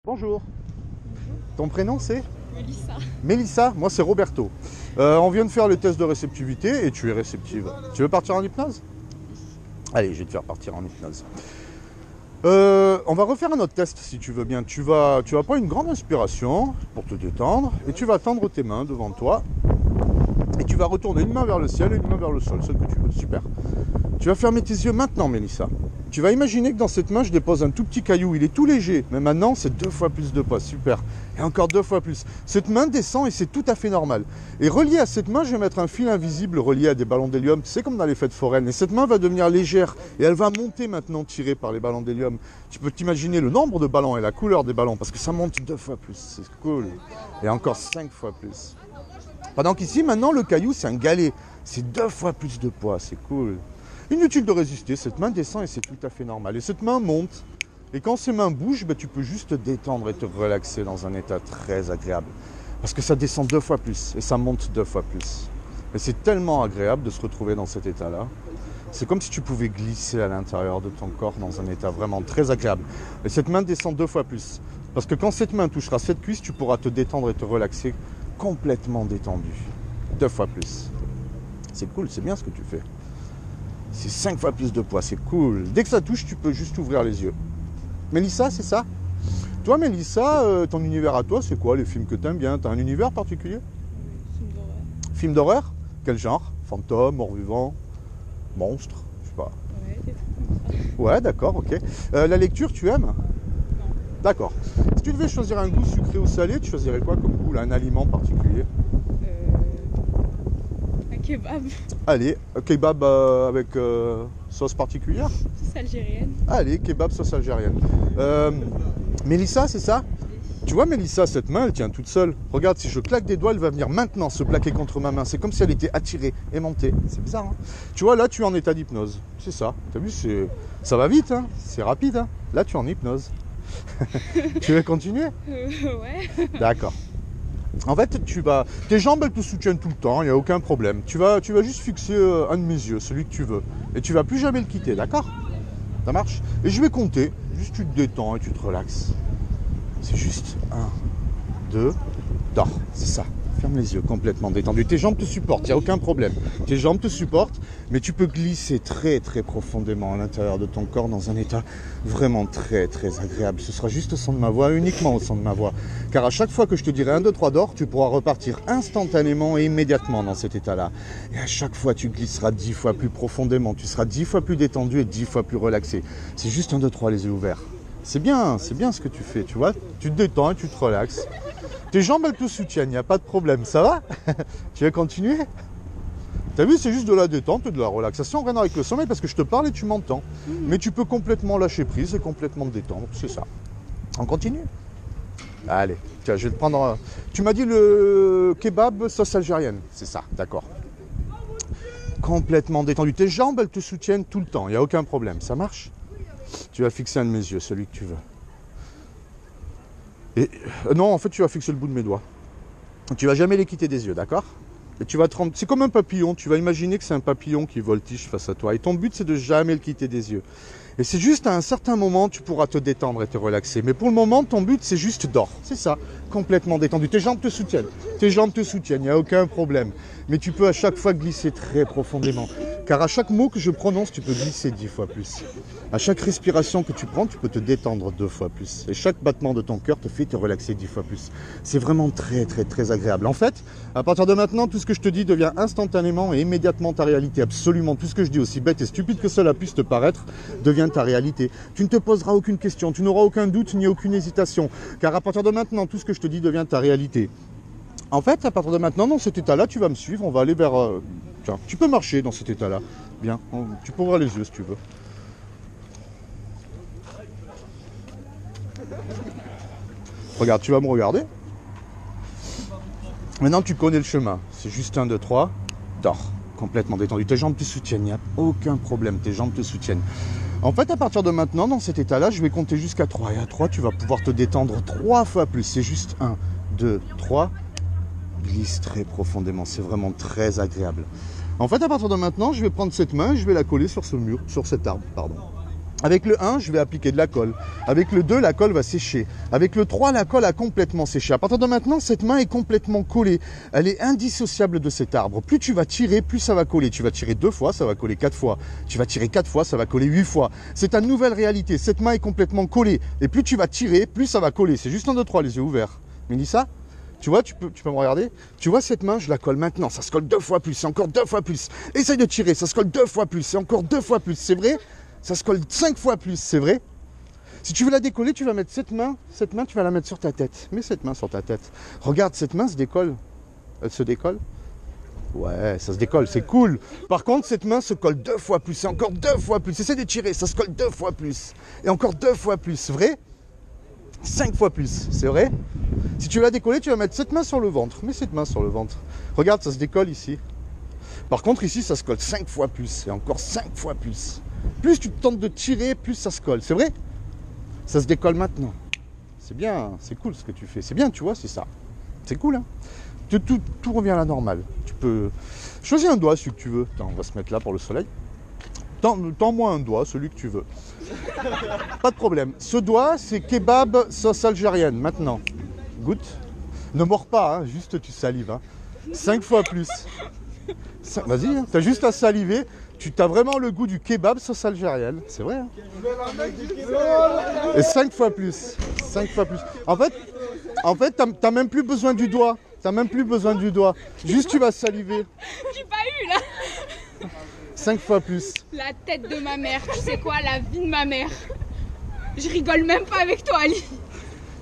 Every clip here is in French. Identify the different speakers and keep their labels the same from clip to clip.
Speaker 1: Bonjour. Ton prénom c'est?
Speaker 2: Mélissa.
Speaker 1: Mélissa, moi c'est Roberto. On vient de faire le test de réceptivité et tu es réceptive. Tu veux partir en hypnose? Allez, je vais te faire partir en hypnose. On va refaire un autre test si tu veux bien. Tu vas prendre une grande inspiration pour te détendre et tu vas tendre tes mains devant toi et tu vas retourner une main vers le ciel et une main vers le sol, celle que tu veux. Super. Tu vas fermer tes yeux maintenant, Mélissa. Tu vas imaginer que dans cette main, je dépose un tout petit caillou. Il est tout léger, mais maintenant, c'est 2 fois plus de poids. Super. Et encore 2 fois plus. Cette main descend et c'est tout à fait normal. Et relié à cette main, je vais mettre un fil invisible relié à des ballons d'hélium. C'est comme dans les fêtes foraines. Et cette main va devenir légère. Et elle va monter maintenant, tirée par les ballons d'hélium. Tu peux t'imaginer le nombre de ballons et la couleur des ballons, parce que ça monte 2 fois plus. C'est cool. Et encore 5 fois plus. Pendant qu'ici, maintenant, le caillou, c'est un galet. C'est 2 fois plus de poids. C'est cool. Inutile de résister, cette main descend et c'est tout à fait normal. Et cette main monte, et quand ces mains bougent, tu peux juste te détendre et te relaxer dans un état très agréable. Parce que ça descend 2 fois plus, et ça monte 2 fois plus. Et c'est tellement agréable de se retrouver dans cet état-là. C'est comme si tu pouvais glisser à l'intérieur de ton corps dans un état vraiment très agréable. Et cette main descend 2 fois plus. Parce que quand cette main touchera cette cuisse, tu pourras te détendre et te relaxer complètement détendu. 2 fois plus. C'est cool, c'est bien ce que tu fais. C'est 5 fois plus de poids, c'est cool. Dès que ça touche, tu peux juste ouvrir les yeux. Mélissa, c'est ça? Toi, Mélissa, ton univers à toi, c'est quoi les films que t'aimes bien? T'as un univers particulier?
Speaker 2: Film d'horreur.
Speaker 1: Film d'horreur? Quel genre? Fantôme, mort-vivant, monstre? Je sais pas.
Speaker 2: Ouais, des trucs comme ça.
Speaker 1: Ouais, d'accord, ok. La lecture, tu aimes?
Speaker 2: Non.
Speaker 1: D'accord. Si tu devais choisir un goût sucré ou salé, tu choisirais quoi comme goût, là, un aliment particulier?
Speaker 2: Un kebab.
Speaker 1: Allez, kebab avec sauce particulière?
Speaker 2: Sauce algérienne.
Speaker 1: Allez, kebab sauce algérienne. Mélissa, c'est ça? Tu vois, Mélissa, cette main, elle tient toute seule. Regarde, si je claque des doigts, elle va venir maintenant se plaquer contre ma main. C'est comme si elle était attirée, aimantée. C'est bizarre, hein? Tu vois, là, tu es en état d'hypnose. C'est ça. T'as vu, ça va vite, hein? C'est rapide, hein? Là, tu es en hypnose. Tu veux continuer?
Speaker 2: Ouais.
Speaker 1: D'accord. En fait, tes jambes, elles te soutiennent tout le temps, il n'y a aucun problème. Tu vas juste fixer un de mes yeux, celui que tu veux. Et tu vas plus jamais le quitter, d'accord? Ça marche? Et je vais compter. Juste tu te détends et tu te relaxes. C'est juste 1, 2, dors. C'est ça. Ferme les yeux, complètement détendu. Tes jambes te supportent, il n'y a aucun problème. Tes jambes te supportent, mais tu peux glisser très très profondément à l'intérieur de ton corps dans un état vraiment très très agréable. Ce sera juste au son de ma voix, uniquement au son de ma voix. Car à chaque fois que je te dirai 1, 2, 3 dors, tu pourras repartir instantanément et immédiatement dans cet état-là. Et à chaque fois, tu glisseras 10 fois plus profondément. Tu seras 10 fois plus détendu et 10 fois plus relaxé. C'est juste 1, 2, 3, les yeux ouverts. C'est bien ce que tu fais, tu vois. Tu te détends et tu te relaxes. Tes jambes, elles te soutiennent, il n'y a pas de problème, ça va? Tu veux continuer? T'as vu, c'est juste de la détente et de la relaxation, rien avec le sommeil, parce que je te parle et tu m'entends. Mais tu peux complètement lâcher prise et complètement te détendre, c'est ça. On continue? Allez, tiens, je vais te prendre... Tu m'as dit le kebab sauce algérienne, c'est ça, d'accord. Complètement détendu. Tes jambes, elles te soutiennent tout le temps, il n'y a aucun problème, ça marche? Tu vas fixer un de mes yeux, celui que tu veux. Et non, en fait, tu vas fixer le bout de mes doigts. Tu vas jamais les quitter des yeux, d'accord? Et tu vas c'est comme un papillon. Tu vas imaginer que c'est un papillon qui voltige face à toi. Et ton but, c'est de jamais le quitter des yeux. Et c'est juste à un certain moment, tu pourras te détendre et te relaxer. Mais pour le moment, ton but, c'est juste dors. C'est ça, complètement détendu. Tes jambes te soutiennent. Tes jambes te soutiennent, il n'y a aucun problème. Mais tu peux à chaque fois glisser très profondément. Car à chaque mot que je prononce, tu peux glisser 10 fois plus. À chaque respiration que tu prends, tu peux te détendre 2 fois plus. Et chaque battement de ton cœur te fait te relaxer 10 fois plus. C'est vraiment très, très, très agréable. En fait, à partir de maintenant, tout ce que je te dis devient instantanément et immédiatement ta réalité. Absolument tout ce que je dis, aussi bête et stupide que cela puisse te paraître, devient ta réalité. Tu ne te poseras aucune question, tu n'auras aucun doute ni aucune hésitation. Car à partir de maintenant, tout ce que je te dis devient ta réalité. En fait, à partir de maintenant, dans cet état-là, tu vas me suivre, on va aller vers... Tiens, tu peux marcher dans cet état-là. Bien, tu peux ouvrir les yeux si tu veux. Regarde, tu vas me regarder. Maintenant, tu connais le chemin. C'est juste 1, 2, 3, dors. Complètement détendu. Tes jambes te soutiennent, il n'y a aucun problème, tes jambes te soutiennent. En fait, à partir de maintenant, dans cet état-là, je vais compter jusqu'à 3. Et à 3, tu vas pouvoir te détendre 3 fois plus. C'est juste 1, 2, 3. Glisse très profondément, c'est vraiment très agréable. En fait, à partir de maintenant, je vais prendre cette main et je vais la coller sur ce mur, sur cet arbre, pardon. Avec le 1, je vais appliquer de la colle. Avec le 2, la colle va sécher. Avec le 3, la colle a complètement séché. À partir de maintenant, cette main est complètement collée. Elle est indissociable de cet arbre. Plus tu vas tirer, plus ça va coller. Tu vas tirer 2 fois, ça va coller 4 fois. Tu vas tirer 4 fois, ça va coller 8 fois. C'est ta nouvelle réalité. Cette main est complètement collée. Et plus tu vas tirer, plus ça va coller. C'est juste 1, 2, 3, les yeux ouverts. Mélissa, tu vois, tu peux me regarder. Tu vois cette main, je la colle maintenant. Ça se colle 2 fois plus, c'est encore 2 fois plus. Essaye de tirer, ça se colle 2 fois plus, c'est encore 2 fois plus. C'est vrai? Ça se colle 5 fois plus, c'est vrai? Si tu veux la décoller, tu vas mettre cette main, tu vas la mettre sur ta tête. Mets cette main sur ta tête. Regarde, cette main se décolle. Elle se décolle? Ouais, ça se décolle, c'est cool. Par contre, cette main se colle 2 fois plus, et encore 2 fois plus. Essaie de tirer, ça se colle 2 fois plus. Et encore 2 fois plus, vrai? 5 fois plus, c'est vrai? Si tu veux la décoller, tu vas mettre cette main sur le ventre. Mets cette main sur le ventre. Regarde, ça se décolle ici. Par contre, ici, ça se colle 5 fois plus, et encore 5 fois plus. Plus tu tentes de tirer, plus ça se colle. C'est vrai? Ça se décolle maintenant. C'est bien, c'est cool ce que tu fais. C'est bien, tu vois, c'est ça. C'est cool, hein? Tout revient à la normale. Tu peux choisir un doigt, celui que tu veux. Attends, on va se mettre là pour le soleil. Tends-moi un doigt, celui que tu veux. Pas de problème. Ce doigt, c'est kebab sauce algérienne. Maintenant, goûte. Ne mords pas, hein, juste tu salives. Hein. 5 fois plus. Vas-y, hein, t'as juste à saliver. Tu as vraiment le goût du kebab sauce algérienne. C'est vrai. Hein. Et 5 fois plus. 5 fois plus. En fait, t'as même plus besoin du doigt. T'as même plus besoin du doigt. Juste tu vas saliver.
Speaker 2: J'ai pas eu là.
Speaker 1: 5 fois plus.
Speaker 2: La tête de ma mère, tu sais quoi, la vie de ma mère. Je rigole même pas avec toi, Ali.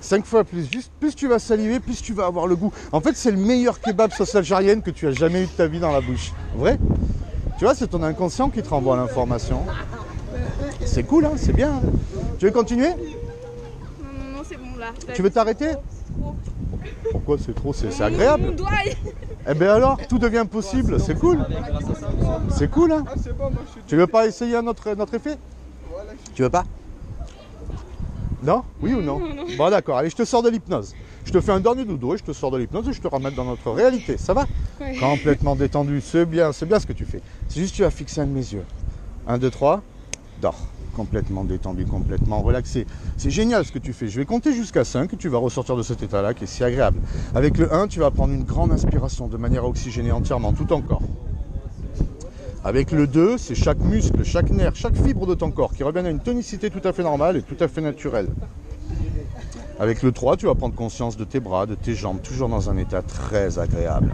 Speaker 1: 5 fois plus. Juste plus tu vas saliver, plus tu vas avoir le goût. En fait, c'est le meilleur kebab sauce algérienne que tu as jamais eu de ta vie dans la bouche. Vrai? Tu vois, c'est ton inconscient qui te renvoie l'information. C'est cool, hein, c'est bien. Hein. Tu veux continuer?
Speaker 2: Non, c'est bon là.
Speaker 1: Tu veux t'arrêter? Pourquoi c'est trop? C'est agréable.
Speaker 2: Mon doigt,
Speaker 1: Eh bien alors, tout devient possible, c'est cool. C'est cool, hein. Tu veux pas essayer notre effet? Tu veux pas? Non? Oui ou non? Bon d'accord, allez, je te sors de l'hypnose. Je te fais un dernier dodo et je te sors de l'hypnose et je te ramène dans notre réalité, ça va?
Speaker 2: Ouais.
Speaker 1: Complètement détendu, c'est bien ce que tu fais. C'est juste tu vas fixer un de mes yeux. 1, 2, 3, dors. Complètement détendu, complètement relaxé. C'est génial ce que tu fais. Je vais compter jusqu'à 5 et tu vas ressortir de cet état-là qui est si agréable. Avec le 1, tu vas prendre une grande inspiration de manière à oxygéner entièrement tout ton corps. Avec le 2, c'est chaque muscle, chaque nerf, chaque fibre de ton corps qui revient à une tonicité tout à fait normale et tout à fait naturelle. Avec le 3, tu vas prendre conscience de tes bras, de tes jambes, toujours dans un état très agréable.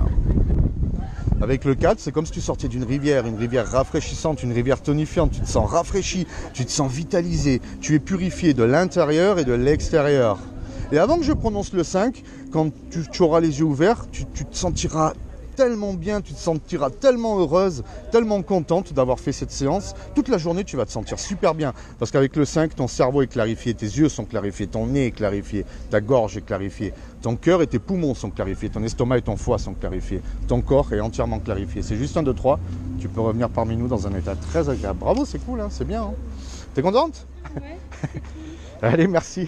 Speaker 1: Avec le 4, c'est comme si tu sortais d'une rivière, une rivière rafraîchissante, une rivière tonifiante. Tu te sens rafraîchi, tu te sens vitalisé, tu es purifié de l'intérieur et de l'extérieur. Et avant que je prononce le 5, quand tu auras les yeux ouverts, tu te sentiras tellement bien, tu te sentiras tellement heureuse, tellement contente d'avoir fait cette séance. Toute la journée, tu vas te sentir super bien. Parce qu'avec le 5, ton cerveau est clarifié, tes yeux sont clarifiés, ton nez est clarifié, ta gorge est clarifiée, ton cœur et tes poumons sont clarifiés, ton estomac et ton foie sont clarifiés, ton corps est entièrement clarifié. C'est juste 1, 2, 3, tu peux revenir parmi nous dans un état très agréable. Bravo, c'est cool, hein, c'est bien. Hein. T'es contente?
Speaker 2: Ouais.
Speaker 1: Allez, merci.